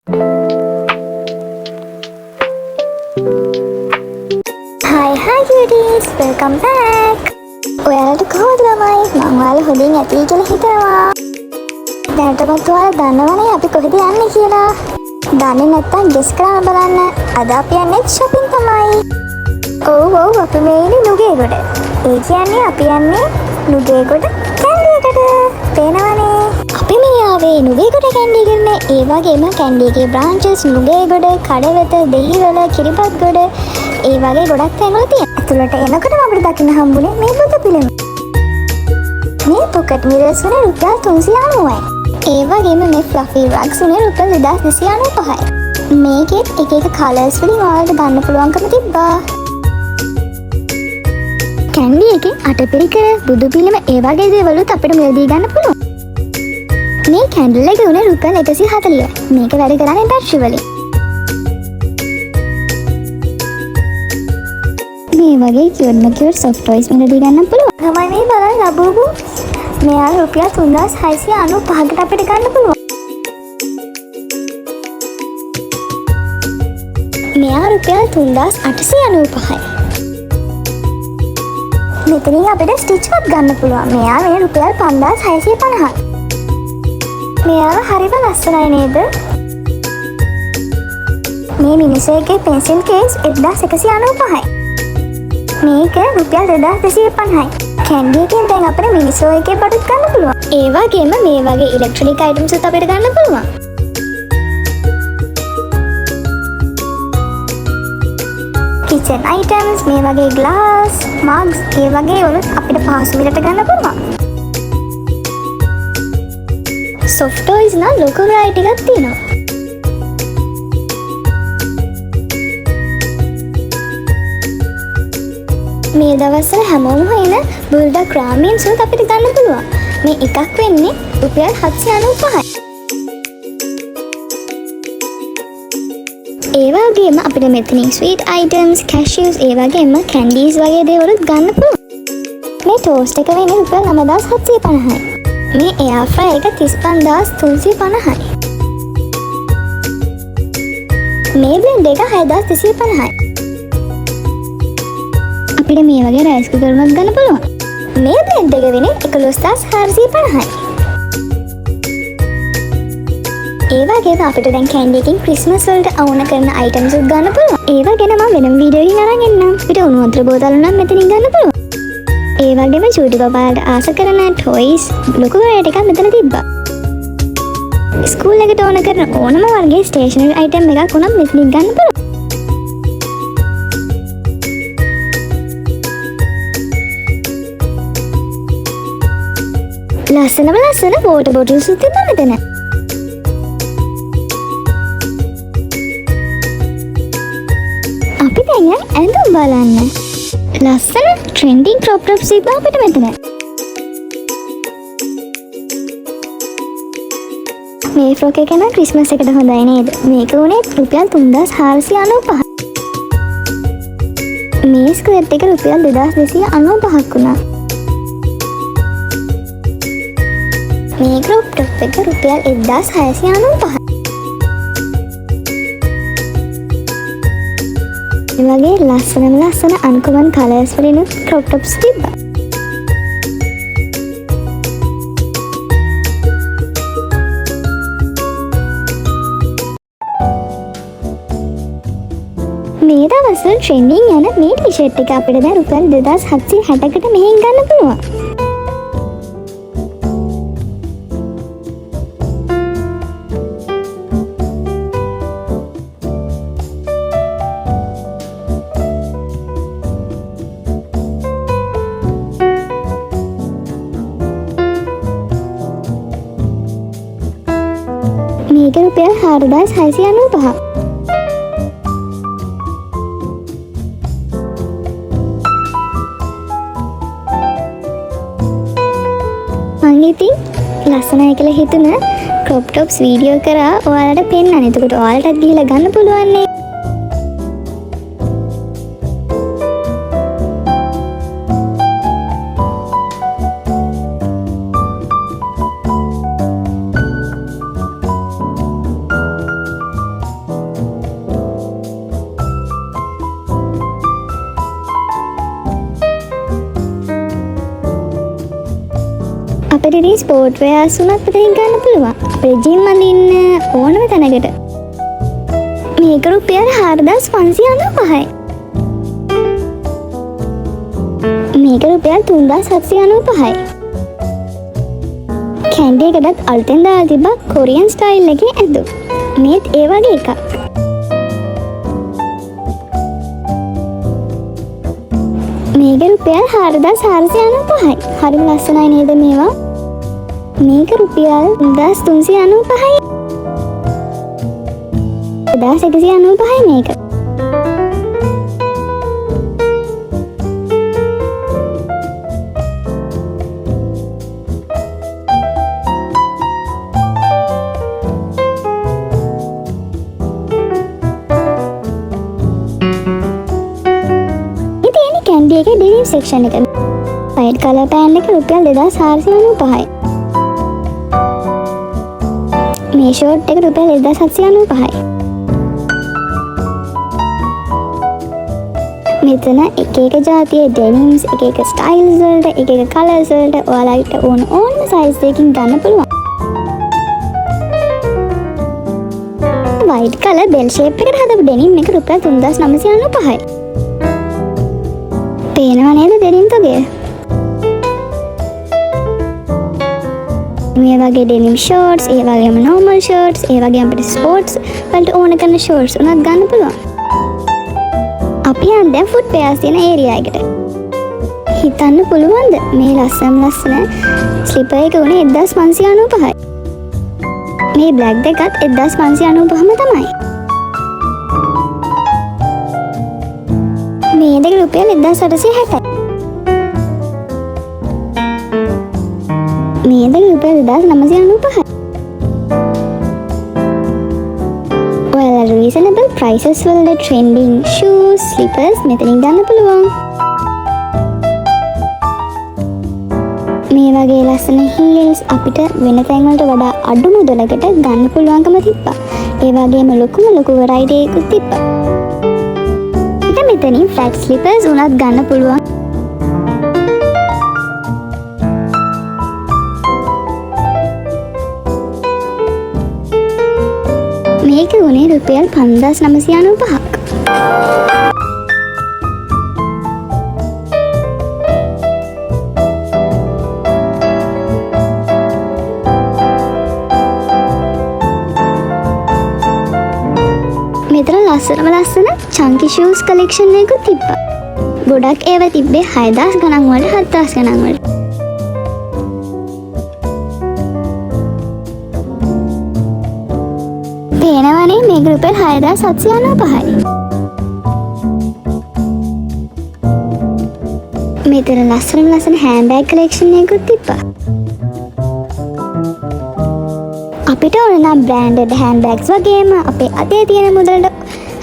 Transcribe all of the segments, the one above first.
Hi cuties, welcome back. ඔයාලට කොහොමද ළමයි? මම ඔයාලා හොඳින් ඇති කියලා හිතනවා. දැනටමත් ඔයාලා දන්නවනේ අපි කොහෙද යන්නේ කියලා. දන්නේ නැත්නම් ගෙස් කරන්න බලන්න. අද අපි යන්නේ shopping තමයි. ඔව් අපි මේ ඉන්නේ නුගේගොඩ. ඒ කියන්නේ අපි යන්නේ නුගේගොඩ කැන්ඩියකට. පේනවනේ. අපි මේ ආවේ නුගේගොඩ කැන්ඩි ගන්න. ඒ වගේම කැන්ඩිගේ branches නුගේගොඩ, කඩවත, දෙහිවල, කිරිබත්ගොඩ ඒ වගේ ගොඩක් තැන්වල තියෙනවා. ඇතුළට එනකොටම අපිට දකින්න හම්බුනේ මේ බුදු පිළිම. මේ pocket mirrors වල රුපියල් 390යි. ඒ වගේම මේ fluffy rugs වල රුපියල් 2295යි. මේකෙත් එක එක colours වලින් ඔයාලට ගන්න පුළුවන්කම තිබ්බා. කැන්ඩි එකේ අටපිරිකර, බුදු පිළිම ඒ වගේ දේවලුත් අපිට මිලදී ගන්න පුළුවන්. මේ කැන්ඩල් එක උනේ රුපියල් 140යි. මේක වැඩ කරන්නේ බැටරි වලින්. මේ වගේ cute soft toys මිලදී ගන්න පුළුවන්. තමයි මේ බලන්න ලැබුවු. මෙයා රුපියල් 3695කට අපිට ගන්න පුළුවන්. මෙයා රුපියල් 3895යි. මෙතනින් අපිට ස්ටිච් එකක් ගන්න පුළුවන්. මෙයා මේ රුපියල් 5650යි. මෙයාව හරිම ලස්සනයි නේද? මේ මිනිසෙක්ගේ පෙන්සිල් කේස් 1195යි. මේක රුපියල් 2250යි. කැන්ඩි එකෙන් දැන් අපිට මිනිස්සෝ එකේ බඩුත් ගන්න පුළුවන්. ඒ වගේම මේ වගේ ඉලෙක්ට්‍රොනික අයිටම්ස් උත් අපිට ගන්න පුළුවන්. කිචන් අයිටම්ස්, මේ වගේ ග්ලාස්, මග්ස් ඒ වගේ වල අපිට පහසු මිලට ගන්න පුළුවන්. soft toys නම් ලොකු variety එකක් තියෙනවා. මේ දවස්වල හැමෝම හොයන බුල්ඩොග් රාමියන් සූත් අපිට ගන්න පුළුවන්. මේ එකක් වෙන්නේ රුපියල් 795යි. ඒ වගේම අපිට මෙතනින් sweet items, cashews ඒ වගේම candies වගේ දේවලුත් ගන්න පුළුවන්. මේ toast එක වෙන්නේ රුපියල් 9750යි. මේ air fryer එක 35350යි. මේ blender එක 6250යි. අපිට මේ වගේ රයිස් කුකර් එකක් ගන්න පුළුවන්. මේ බ්ලෙන්ඩ් එක වෙන්නේ 11450යි. ඒ වගේම අපිට දැන් කැන්ඩි එකකින් ක්‍රිස්මස් වලට අවුන කරන අයිටම්ස් උත් ගන්න පුළුවන්. ඒවා ගැන මම වෙනම වීඩියෝ එකකින් අරන් එන්නම්. අපිට උණු වතුර බෝතල් නම් මෙතනින් ගන්න පුළුවන්. ඒ වගේම චූටි බබාලට ආස කරන ටොයිස් ලොකු වරයට එකක් මෙතන තිබ්බා. ස්කූල් එකට ඕන කරන ඕනම වර්ගයේ ස්ටේෂනරි අයිටම් එකක් උනත් මෙතනින් ගන්න පුළුවන්. ලස්සන water bottles උත් තිබ්බා මෙතන. අපි දැන් ඇඳුම් බලන්න. ලස්සන trending crop tops තිබ්බා අපිට මෙතන. මේ ෆ්‍රොක් එක නම් ක්‍රිස්මස් එකට හොඳයි නේද? මේක උනේ රුපියල් 3495. මේ ස්කර්ට් එක රුපියල් 2295ක් වුණා. මේ crop top එක රුපියල් 1695යි. මේ වගේ ලස්සන uncommon colours වලින් crop tops තිබ්බා. මේ දවස්වල trending යන මේ t-shirt එක අපිට දැන් රුපියල් 2760කට මෙහෙන් ගන්න පුළුවන්. මේක රුපියල් 4695ක්. මම ඉතින් ලස්සනයි කියලා හිතුන crop tops වීඩියෝ කරා ඔයාලට පෙන්නන්න. එතකොට ඔයාලටත් ගිහලා ගන්න පුළුවන් නේ. ස්පෝර්ට් වෙයාර්ස් උනත් මෙතනින් ගන්න පුළුවන්. අපේ ජිම් අඳින්න ඕනම තැනකට. මේක රුපියල් 4595යි. මේක රුපියල් 3795යි. කැන්ඩි එකටත් අලුතෙන් දාලා තිබ්බා කොරියන් ස්ටයිල් එකේ ඇඳුම්. මේත් ඒ වගේ එකක්. මේක රුපියල් 4495යි. හරිම ලස්සනයි නේද මේවා? මේක රුපියල් 3395යි. 1195යි මේක. කැන්ඩි එකේ ඩෙනිම් සෙක්ෂන් එක. වයිට් කලර් පෑන්ට් එක රුපියල් 2495යි. මේ ෂෝට් එක රුපියල් 1795යි. මෙතන එක එක ජාතියේ ඩෙනිම්ස් එක එක ස්ටයිල්ස් වලට එක එක කලර්ස් වලට ඔයාලට ඕනම සයිස් එකකින් ගන්න පුළුවන්. වයිට් කලර් බෙල් ෂේප් එකට හදපු ඩෙනිම් එක රුපියල් 3995යි. පේනවා නේද ඩෙනිම් තොගය? මේ වගේ ඩෙනිම් ෂෝට්ස්, ඒ වගේම නෝමල් ෂෝට්ස්, ඒ වගේම අපිට ස්පෝර්ට්ස් වලට ඕන කරන ෂෝට්ස් උනත් ගන්න පුළුවන්. අපි යන් දැන් ෆුට් වෙයාර්ස් තියෙන ඒරියා එකට. හිතන්න පුළුවන්ද මේ ලස්සන ස්ලිපර් එක උනේ 1595යි. මේ බ්ලැක් දෙකත් 1595ම තමයි. මේ දෙක රුපියල් 1860යි. මේ දෙක රුපියල් 1995යි. ඔයාලා රීසනබල් ප්‍රයිසස් වලට ට්‍රෙන්ඩින් ෂූස්, ස්ලිපර්ස් මෙතනින් ගන්න පුළුවන්. මේ වගේ ලස්සන හීල්ස් අපිට වෙන තැන් වලට වඩා අඩු මුදලකට ගන්න පුළුවන්කම තිබ්බා. ඒ වගේම ලොකු වෙරයිටි එකකුත් තිබ්බා. මෙතනින් ෆ්ලැට් ස්ලිපර්ස් උනත් ගන්න පුළුවන්. මේක උනේ රුපියල් 5995ක්. මෙතන ලස්සන චන්කි ෂූස් කලෙක්ෂන් එකකුත් තිබ්බා. ගොඩක් ඒවා තිබ්බේ 6000 ගණන් වලට 7000 ගණන් වලට. පේනවනේ මේක රුපියල් 6795යි. මෙතන ලස්සන හෑන්ඩ් බෑග් කලෙක්ෂන් එකකුත් තිබ්බා. අපිට ඕන නම් බ්‍රෑන්ඩඩ් හෑන්ඩ් බෑග්ස් වගේම අපේ අතේ තියෙන මුදලට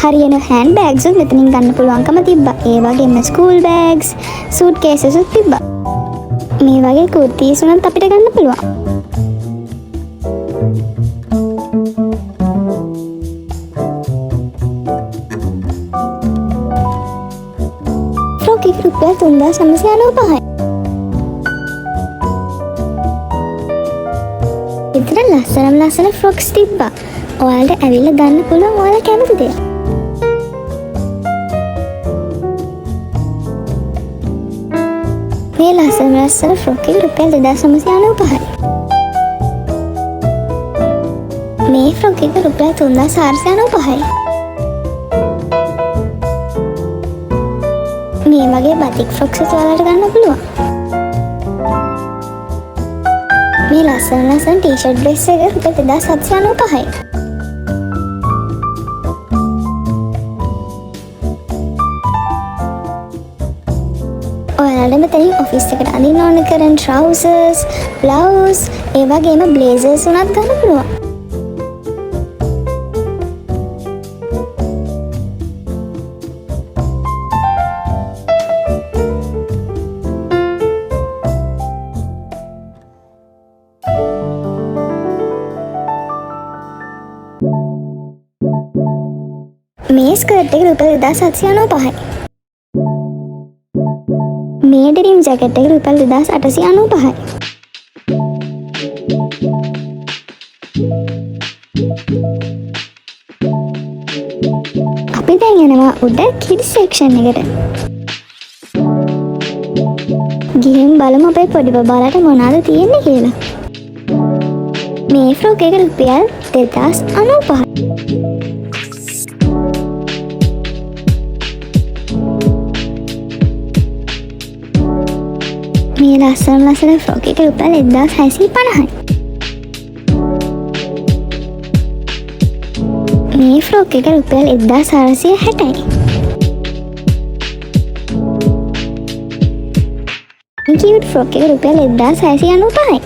හරියන හෑන්ඩ් බෑග්ස් උත් මෙතනින් ගන්න පුළුවන්කම තිබ්බා. ඒ වගේම ස්කූල් බෑග්ස්, සූට් කේසස් උත් තිබ්බා. මේ වගේ කුර්තීස් උනත් අපිට ගන්න පුළුවන්. ෆ්‍රොක් එක රුපියල් 3995යි. ඉතින් ලස්සන ෆ්‍රොක්ස් තිබ්බා. ඔයාලට ඇවිල්ලා ගන්න පුළුවන් ඔයාලා කැමති දේ. මේ ලස්සන ෆ්‍රොක් එක රුපියල් 2995යි. මේ ෆ්‍රොක් එක රුපියල් 3495යි. මේ වගේ බතික් ෆ්‍රොක්ස් ඔයාලට ගන්න පුළුවන්. මේ ලස්සන ටී-ෂර්ට් ඩ්‍රෙස් එක රුපියල් 2795යි. ඔයාලට මෙතනින් ඔෆිස් එකට අඳින්න ඕන කරන ට්‍රවුසර්ස්, බ්ලවුස්, ඒ වගේම බ්ලේසර්ස් උනත් ගන්න පුළුවන්. මේ ස්කර්ට් එක රුපියල් 2795යි. මේ ඩෙනිම් ජැකට් එක රුපියල් 2895යි. අපි දැන් යනවා උඩ කිඩ්ස් සෙක්ෂන් එකට. ගිහින් බලමු අපේ පොඩි බබාලාට මොනවද තියෙන්නේ කියලා. මේ ෆ්‍රොක් එක රුපියල් 2095. මේ ලස්සන ෆ්‍රොක් එක රුපියල් 1650යි. මේ ෆ්‍රොක් එක රුපියල් 1460යි. මේ කියුට් ෆ්‍රොක් එක රුපියල් 1695යි.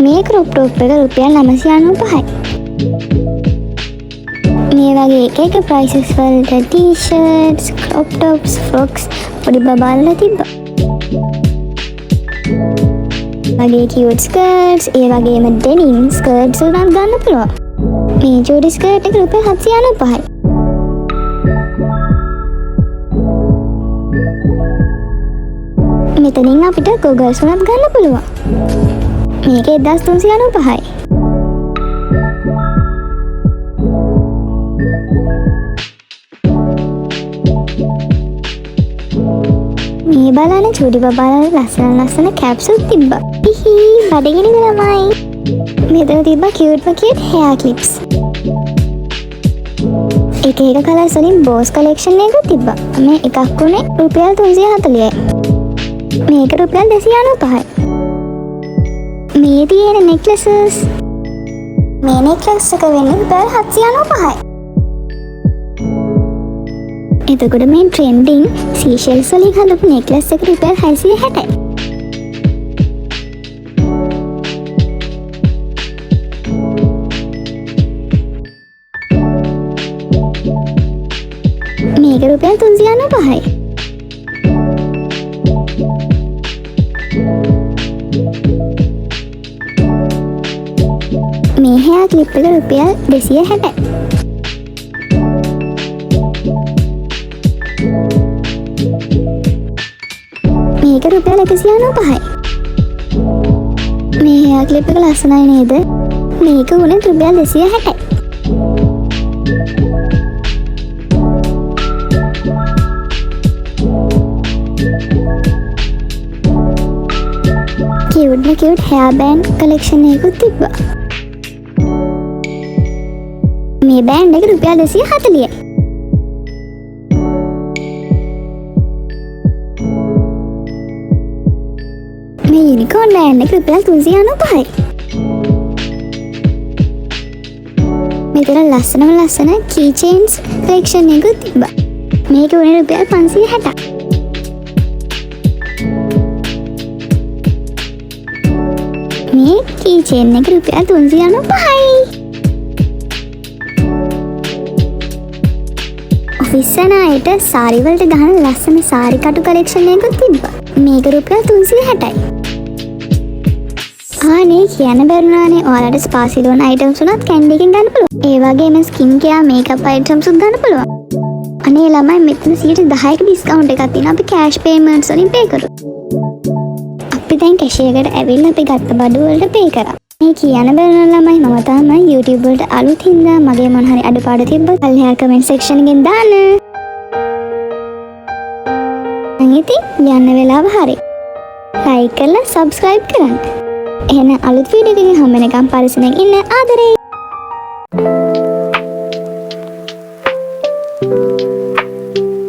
මේ ක්‍රොප් ටොප් එක රුපියල් 995යි. මේ වගේ එක ප්‍රයිසස් වලට ටී-ෂර්ට්ස්, ක්‍රොප් ටොප්ස්, ෆ්‍රොක්ස් පොඩි බබාලා තිබ්බා. වගේ කියුට් ස්කර්ට්ස්, ඒ වගේම ඩෙනිම් ස්කර්ට්ස් උනත් ගන්න පුළුවන්. මේ චූටි ස්කර්ට් එක රුපියල් 795යි. මෙතනින් අපිට ගොගල්ස් උනත් ගන්න පුළුවන්. මේක 1395යි. මේ බලන්න චූටි බබාලාට ලස්සන කැප්සුත් තිබ්බා. හිහි බඩගිනි ළමයි. මෙතන තිබ්බා කියුට් hair clips. එක කලර්ස් වලින් බෝස් කලෙක්ෂන් එකක් තිබ්බා. මේ එකක් උනේ රුපියල් 340යි. මේක රුපියල් 295යි. මේ තියෙන නෙක්ලසස්. මේ නෙක්ලස් එක වෙන්නේ රුපියල් 795යි. එතකොට මේ ට්‍රෙන්ඩින් සීෂෙල්ස් වලින් හදපු නෙක්ලස් එක රුපියල් 660යි. මේක රුපියල් 395යි. මේ hair clip එක රුපියල් 260යි. මේක රුපියල් 195යි. මේ hair clip එක ලස්සනයි නේද? මේක උනේ රුපියල් 260යි. කියුට් hair band collection එකකුත් තිබ්බා. මේ බෑන්ඩ් එක රුපියල් 240යි. මේ යුනිකෝර්න් බෑන්ඩ් එක රුපියල් 395යි. මෙතන ලස්සන key chains collection එකකුත් තිබ්බා. මේක උනේ රුපියල් 560යි. මේ key chain එක රුපියල් 395යි. ඔෆිස් යන අයට සාරි වලට ගහන ලස්සන සාරි කටු කලෙක්ෂන් එකක් තිබ්බා. මේක රුපියල් 360යි. ආනේ කියන්න බැරුණානේ ඔයාලට ස්පාසිලෝන් අයිටම්ස් උනත් කැන්ඩි එකෙන් ගන්න පුළුවන්. ඒ වගේම ස්කින් කෙයා මේකප් අයිටම්ස් උත් ගන්න පුළුවන්. අනේ ළමයි මෙතන 10% ඩිස්කවුන්ට් එකක් තියෙනවා අපි කෑෂ් පේමන්ට්ස් වලින් පේ කරොත්. අපි දැන් කැෂියර් එකට ඇවිල්ලා අපි ගත්ත බඩු වලට පේ කරා. මේ කියන්න බැරුණ ළමයි මම තමයි YouTube වලට අලුත් හින්දා මගේ මොන හරි අඩපාඩු තිබ්බොත් පල්ලෙහා කමෙන්ට් සෙක්ෂන් එකෙන් දාන්න. ඉතින් යන්න වෙලාව හරි. ලයික් කරලා subscribe කරන්න. එහෙනම් අලුත් වීඩියෝ එකකින් හම්බ වෙනකම් පරිස්සමෙන් ඉන්න ආදරේ.